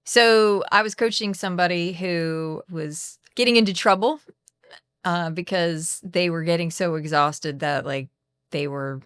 So I was coaching somebody who was getting into trouble because they were getting so exhausted that they were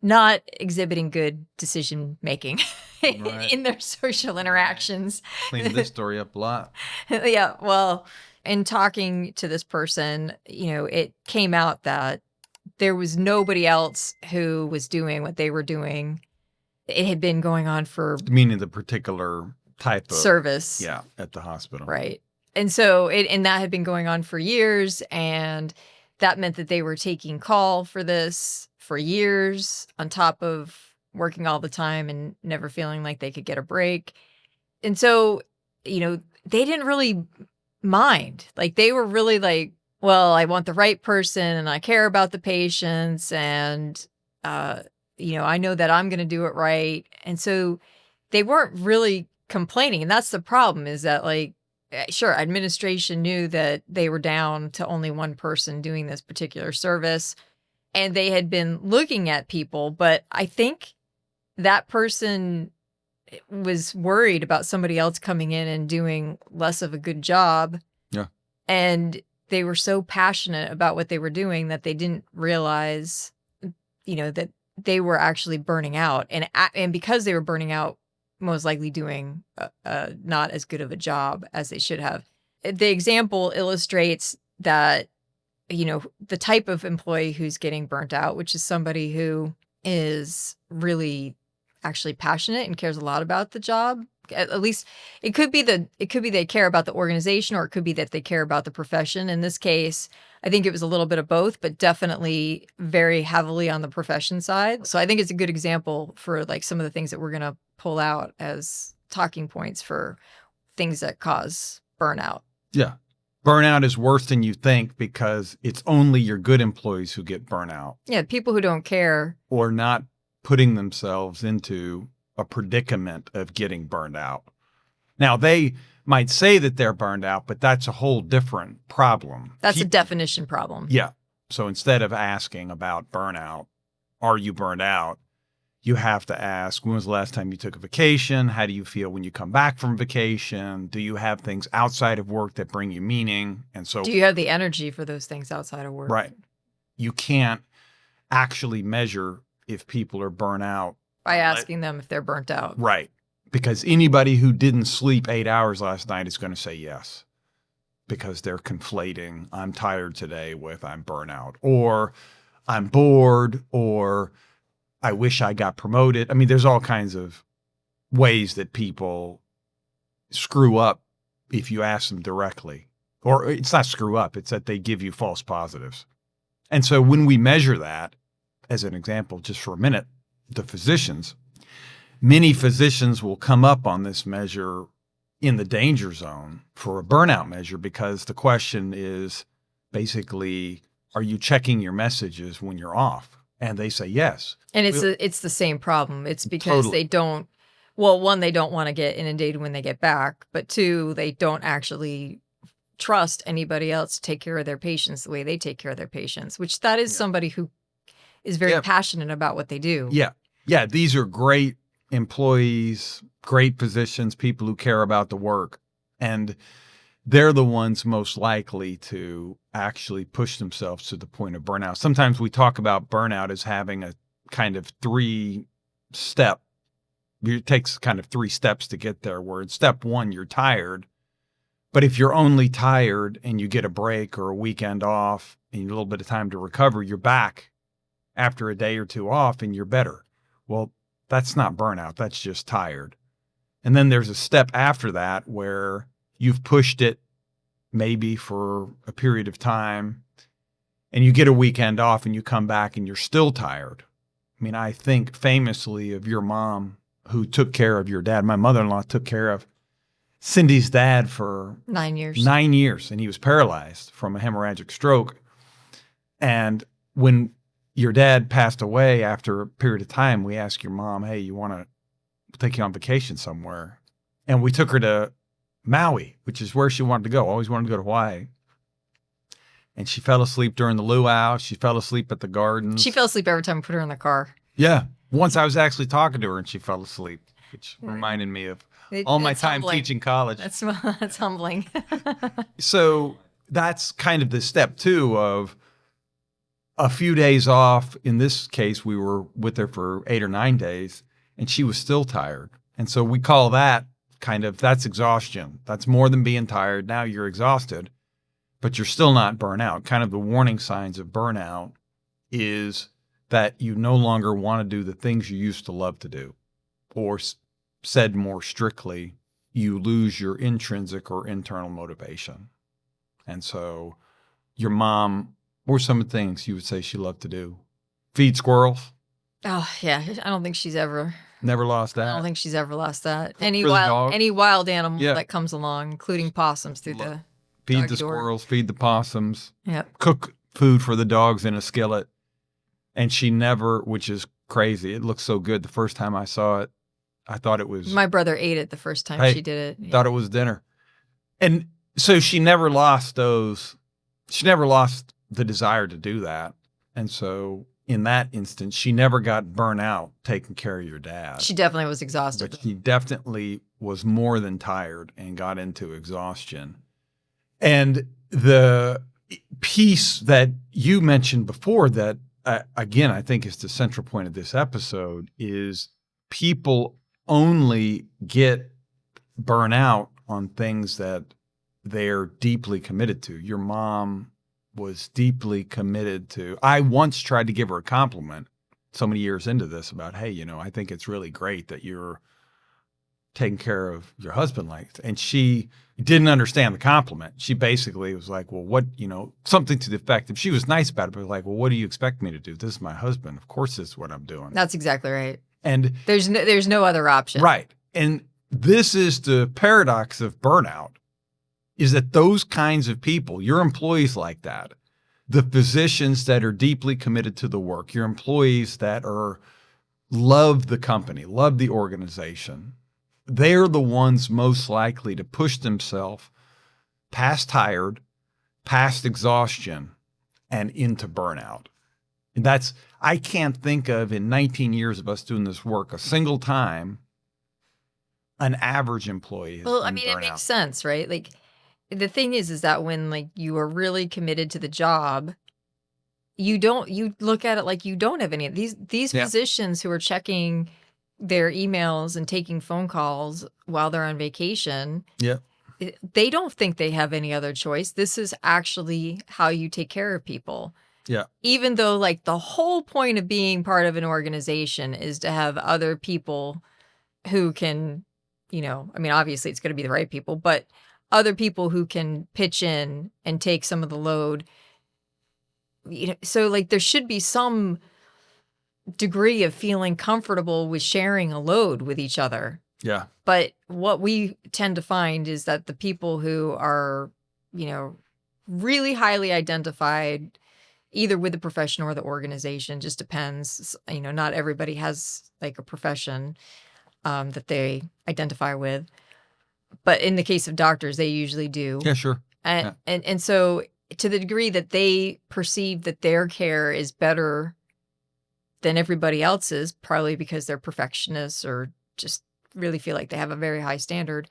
not exhibiting good decision making Right. in their social Right. interactions. Cleaned this story up a lot. Yeah, well, in talking to this person, it came out that there was nobody else who was doing what they were doing. It had been going on for Meaning the particular type of, service. yeah, at the hospital. Right. And so that had been going on for years, and that meant that they were taking call for this for years on top of working all the time and never feeling like they could get a break. And so, they didn't really mind. Like they were really like, well, I want the right person and I care about the patients and uh I know that I'm going to do it right. And so they weren't really complaining, and that's the problem is that sure, administration knew that they were down to only one person doing this particular service and they had been looking at people, but I think that person was worried about somebody else coming in and doing less of a good job, Yeah. and they were so passionate about what they were doing that they didn't realize, that they were actually burning out, and because they were burning out, most likely doing not as good of a job as they should have. The example illustrates that, the type of employee who's getting burnt out, which is somebody who is really actually passionate and cares a lot about the job. At least it could be they care about the organization, or it could be that they care about the profession. In this case, I think it was a little bit of both, but definitely very heavily on the profession side. So I think it's a good example for some of the things that we're going to pull out as talking points for things that cause burnout. Yeah. Burnout is worse than you think because it's only your good employees who get burnout. Yeah, people who don't care. Or not putting themselves into a predicament of getting burned out. Now, they might say that they're burned out, but that's a whole different problem. That's a definition problem. Yeah. So instead of asking about burnout, are you burned out? You have to ask, when was the last time you took a vacation? How do you feel when you come back from vacation? Do you have things outside of work that bring you meaning? And so, do you have the energy for those things outside of work? Right. You can't actually measure if people are burnt out by asking them if they're burnt out. Right. Because anybody who didn't sleep 8 hours last night is going to say yes, because they're conflating I'm tired today with I'm burnt out, or I'm bored, or I wish I got promoted. I mean, there's all kinds of ways that people screw up if you ask them directly. Or it's not screw up, it's that they give you false positives. And so when we measure that, as an example, just for a minute, the physicians, many physicians will come up on this measure in the danger zone for a burnout measure, because the question is basically, are you checking your messages when you're off? And they say yes. And it's the same problem. It's because they don't, well, one, they don't want to get inundated when they get back, but two, they don't actually trust anybody else to take care of their patients the way they take care of their patients, which that is somebody who is very passionate about what they do. Yeah. Yeah. These are great employees, great physicians, people who care about the work. And they're the ones most likely to actually push themselves to the point of burnout. Sometimes we talk about burnout as having a kind of 3-step. It takes kind of 3 steps to get there, where in step 1, you're tired. But if you're only tired and you get a break or a weekend off and a little bit of time to recover, you're back after a day or 2 off and you're better. Well, that's not burnout. That's just tired. And then there's a step after that where you've pushed it maybe for a period of time and you get a weekend off and you come back and you're still tired. I mean, I think famously of your mom who took care of your dad. My mother-in-law took care of Cindy's dad for 9 years. 9 years, and he was paralyzed from a hemorrhagic stroke. And when your dad passed away after a period of time, we asked your mom, hey, you want to take you on vacation somewhere? And we took her to Maui, which is where she wanted to go. Always wanted to go to Hawaii. And she fell asleep during the luau. She fell asleep at the gardens. She fell asleep every time we put her in the car. Yeah. Once I was actually talking to her and she fell asleep. which reminded me of It all my that's time humbling. teaching college. That's humbling. So that's kind of the step two of a few days off. In this case, we were with her for 8 or 9 days, and she was still tired. And so we call that that's exhaustion. That's more than being tired. Now you're exhausted, but you're still not burnout. Kind of the warning signs of burnout is that you no longer want to do the things you used to love to do, or said more strictly, you lose your intrinsic or internal motivation. And so your mom, what were some of the things you would say she loved to do? Feed squirrels. Oh, yeah, I don't think she's ever Never lost I don't that. think she's ever lost that. For the dog. Any wild animal Yeah. that comes along, including possums through the Feed doggy the door. squirrels, feed the possums, Yep. cook food for the dogs in a skillet. And she never, which is crazy. It looked so good. The first time I saw it, I thought it was, My brother ate it the first time Hey, she did it. thought it was dinner. And so she never lost the desire to do that. And so in that instance, she never got burnt out taking care of your dad. She definitely was exhausted. But she definitely was more than tired and got into exhaustion. And the piece that you mentioned before that, again, I think is the central point of this episode is people only get burnout on things that they're deeply committed to. Your mom was deeply committed to. I once tried to give her a compliment so many years into this about, hey, I think it's really great that you're taking care of your husband and she didn't understand the compliment. She basically was like, well, what, something to the effect of, she was nice about it, but like, well, what do you expect me to do? This is my husband. Of course, this is what I'm doing. That's exactly right. And there's no other option. Right. And this is the paradox of burnout, is that those kinds of people, your employees like that, the physicians that are deeply committed to the work, your employees that love the company, love the organization, they're the ones most likely to push themselves past tired, past exhaustion, and into burnout. And I can't think of, in 19 years of us doing this work, a single time an average employee has been it burnt makes out. sense, right? Like, the thing is that when you are really committed to the job, you look at it like you don't have any of these Yeah. physicians who are checking their emails and taking phone calls while they're on vacation. Yeah. They don't think they have any other choice. This is actually how you take care of people. Yeah. Even though the whole point of being part of an organization is to have other people who can, obviously it's going to be the right people, but other people who can pitch in and take some of the load. So there should be some degree of feeling comfortable with sharing a load with each other. Yeah. But what we tend to find is that the people who are, really highly identified either with the profession or the organization, just depends, not everybody has a profession that they identify with. But in the case of doctors, they usually do. Yeah, sure. And so to the degree that they perceive that their care is better than everybody else's, probably because they're perfectionists or just really feel like they have a very high standard,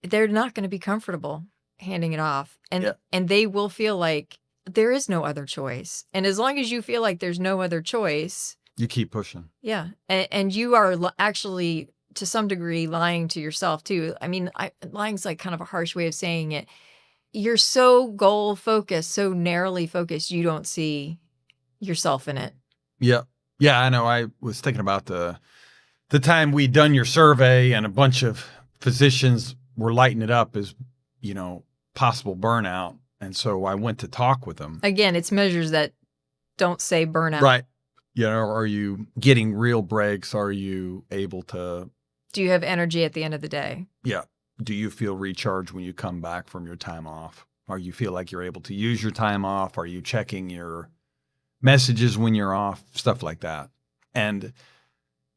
they're not going to be comfortable handing it off. And they will feel like there is no other choice. And as long as you feel like there's no other choice, you keep pushing. Yeah. And you are actually, to some degree, lying to yourself too. Lying's kind of a harsh way of saying it. You're so goal focused, so narrowly focused, you don't see yourself in it. Yeah. Yeah, I know. I was thinking about the time we'd done your survey and a bunch of physicians were lighting it up as, possible burnout. And so I went to talk with them. Again, it's measures that don't say burnout. Right. Are you getting real breaks? Are you able to... Do you have energy at the end of the day? Yeah. Do you feel recharged when you come back from your time off? Or you feel like you're able to use your time off? Are you checking your messages when you're off? Stuff like that. And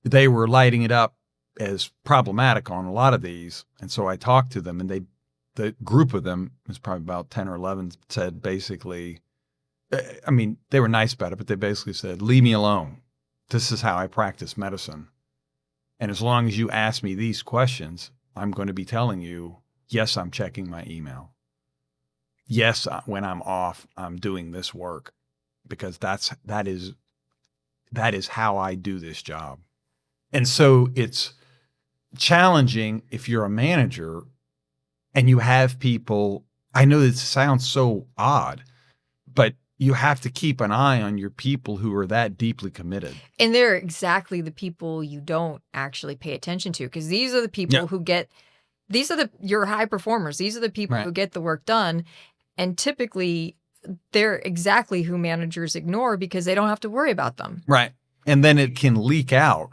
they were lighting it up as problematic on a lot of these. And so I talked to them, and the group of them, it was probably about 10 or 11, said basically, they were nice about it, but they basically said, leave me alone. This is how I practice medicine. And as long as you ask me these questions, I'm going to be telling you, yes, I'm checking my email. Yes, when I'm off, I'm doing this work, because that is how I do this job. And so it's challenging if you're a manager and you have people. I know this sounds so odd, but you have to keep an eye on your people who are that deeply committed. And they're exactly the people you don't actually pay attention to, because these are the people who get, your high performers. These are the people who get the work done. And typically they're exactly who managers ignore because they don't have to worry about them. Right. And then it can leak out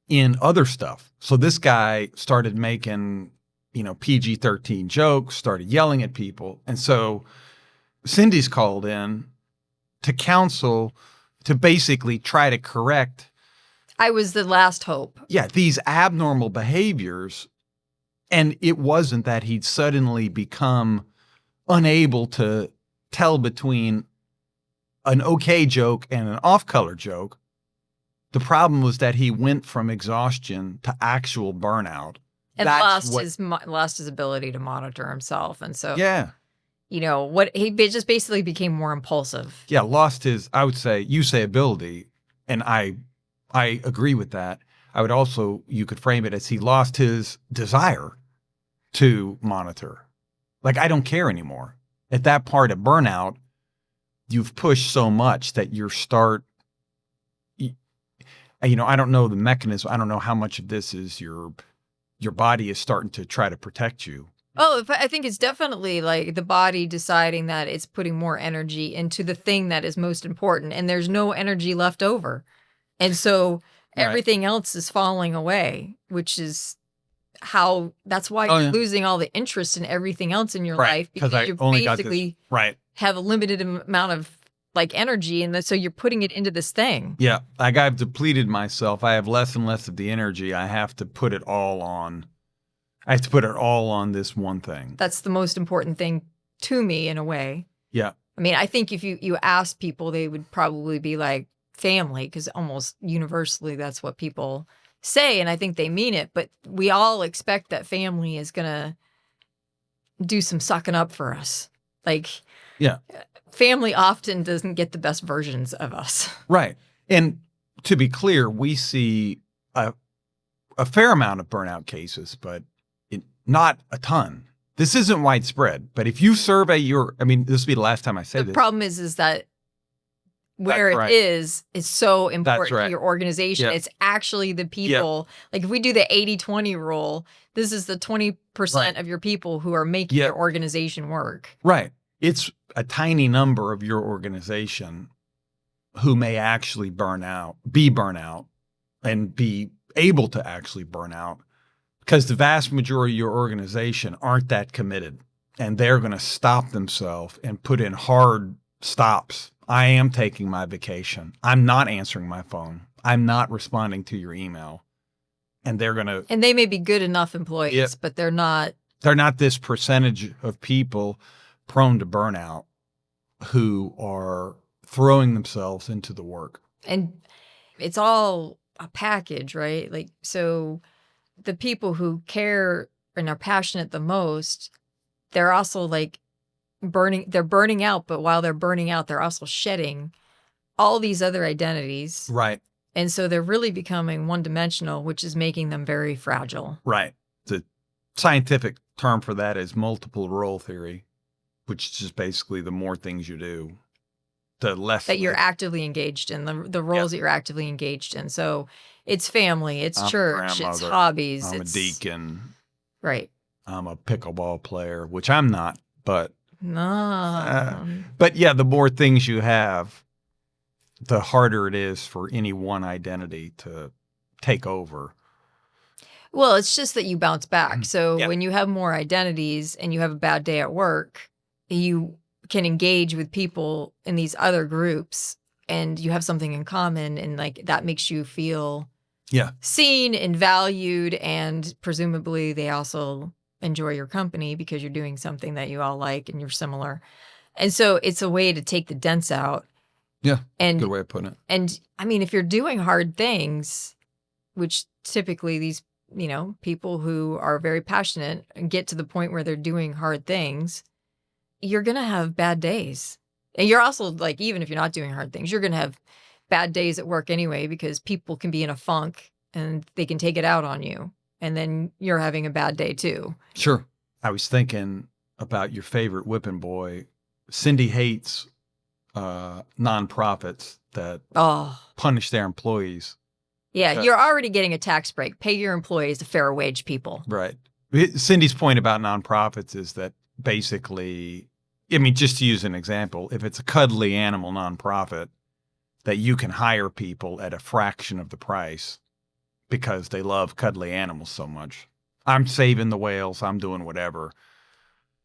in other stuff. So this guy started making, PG-13 jokes, started yelling at people. And so Cindy's called in to counsel to basically try to correct. I was the last hope. Yeah, these abnormal behaviors. And it wasn't that he'd suddenly become unable to tell between an okay joke and an off-color joke. The problem was that he went from exhaustion to actual burnout. And lost his ability to monitor himself. And so, he just basically became more impulsive. Yeah, lost his, I would say, usability. And I agree with that. I would also, you could frame it as he lost his desire to monitor. Like, I don't care anymore. At that part of burnout, you've pushed so much that I don't know the mechanism. I don't know how much of this is your body is starting to try to protect you. Oh, I think it's definitely like the body deciding that it's putting more energy into the thing that is most important, and there's no energy left over. And so everything else is falling away, which is that's why you're losing all the interest in everything else in your life, because you basically have a limited amount of energy, and so you're putting it into this thing. Yeah, I've depleted myself. I have less and less of the energy. I have to put it all on. This one thing. That's the most important thing to me, in a way. Yeah. I mean, I think if you ask people, they would probably be like family, because almost universally that's what people say, and I think they mean it. But we all expect that family is gonna do some sucking up for us. Family often doesn't get the best versions of us. Right. And to be clear, we see a fair amount of burnout cases, but not a ton. This isn't widespread, but if you survey this will be the last time I say this. The problem is that where it is so important to your organization. Yep. It's actually the people. Yep. Like if we do the 80-20 rule, this is the 20% of your people who are making your organization work. Right. It's a tiny number of your organization who may actually be burnout and be able to actually burn out, because the vast majority of your organization aren't that committed, and they're going to stop themselves and put in hard stops. I am taking my vacation. I'm not answering my phone. I'm not responding to your email. And and they may be good enough employees, but they're not this percentage of people prone to burnout who are throwing themselves into the work. And it's all a package, right? So the people who care and are passionate the most, they're also burning out, but while they're burning out, they're also shedding all these other identities. Right. And so they're really becoming one-dimensional, which is making them very fragile. Right. The scientific term for that is multiple role theory, which is just basically the more things you do, the less that you're actively engaged in, the roles that you're actively engaged in. So it's family, it's church, it's hobbies. I'm a deacon. Right. I'm a pickleball player, which I'm not, but no. But yeah, the more things you have, the harder it is for any one identity to take over. Well, it's just that you bounce back. So when you have more identities and you have a bad day at work, you can engage with people in these other groups, and you have something in common, and that makes you feel seen and valued, and presumably they also enjoy your company because you're doing something that you all like and you're similar. And so it's a way to take the dents out. Yeah, good way of putting it. And I mean, if you're doing hard things, which typically these, people who are very passionate and get to the point where they're doing hard things, you're going to have bad days. And you're also like, even if you're not doing hard things, you're going to have bad days at work anyway, because people can be in a funk and they can take it out on you. And then you're having a bad day too. Sure. I was thinking about your favorite whipping boy. Cindi hates nonprofits that Oh, punish their employees. yeah. You're already getting a tax break. Pay your employees a fair wage, people. Right. Cindy's point about nonprofits is that basically, I mean, just to use an example, if it's a cuddly animal nonprofit, that you can hire people at a fraction of the price because they love cuddly animals so much. I'm saving the whales. I'm doing whatever.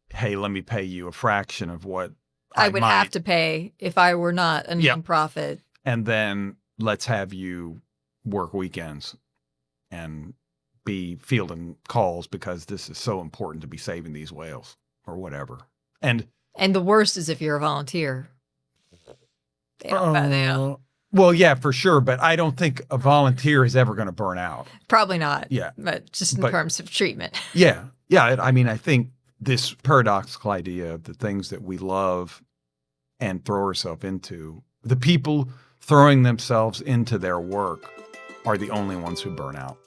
Hey, let me pay you a fraction of what I would have to pay if I were not a nonprofit. And then let's have you work weekends and be fielding calls because this is so important to be saving these whales or whatever. And the worst is if you're a volunteer. They don't. Well, yeah, for sure. But I don't think a volunteer is ever going to burn out. Probably not. Yeah. But just in terms of treatment. Yeah. Yeah. I mean, I think this paradoxical idea of the things that we love and throw ourselves into, the people throwing themselves into their work are the only ones who burn out.